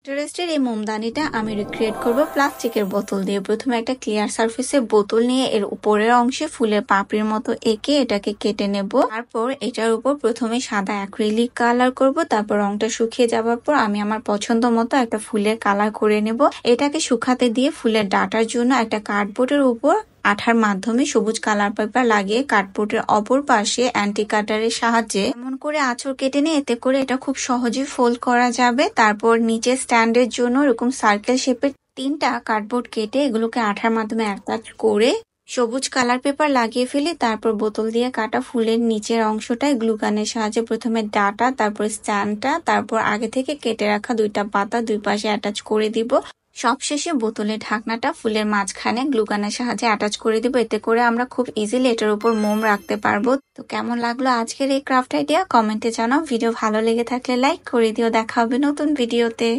পিন্টারেস্টের এই মোমদানিটা আমি রিক্রিয়েট করব প্লাস্টিকের বোতল দিয়ে। প্রথমে একটা ক্লিয়ার সারফেসে বোতল নিয়ে এর উপরের অংশে ফুলের পাপড়ির মতো এঁকে এটাকে কেটে নেব। তারপর এটার উপর প্রথমে সাদা অ্যাক্রিলিক কালার করব। তারপর রংটা শুকিয়ে যাওয়ার পর আমি আমার পছন্দ মতো একটা ফুলের কালার করে নেব। এটাকে শুকাতে দিয়ে ফুলের ডাটার জন্য একটা কার্ডবোর্ডের উপর আঠার মাধ্যমে সবুজ কালার পেপার লাগিয়ে কার্ডবোর্ডের অপর পাশে অ্যান্টি কাটারের সাহায্যে এমন করে আঁচড় কেটে নিয়ে এতে করে এটা খুব সহজে ফোল্ড করা যাবে। তারপর নিচে স্ট্যান্ডের জন্য এরকম সার্কেল শেপের 3টা কার্ডবোর্ড কেটে এগুলোকে আঠার মাধ্যমে অ্যাটাচ করে সবুজ কালার পেপার লাগিয়ে ফেলি। তারপর বোতল দিয়ে কাটা ফুলের নিচের অংশটায় গ্লুগানের সাহায্যে প্রথমে ডাটা, তারপর স্ট্যান্ডটা, তারপর আগে থেকে কেটে রাখা 2টা পাতা দুই পাশে অ্যাটাচ করে দিব। সবশেষে বোতলের ঢাকনাটা ফুলের মাঝখানে গ্লুগানের সাহায্যে অ্যাটাচ করে দিব। এতে করে আমরা খুব ইজিলি এটার উপর মোম রাখতে পারবো। তো কেমন লাগলো আজকের এই ক্রাফট আইডিয়া কমেন্টে জানাও। ভিডিও ভালো লেগে থাকলে লাইক করে দিও। দেখা হবে নতুন ভিডিওতে।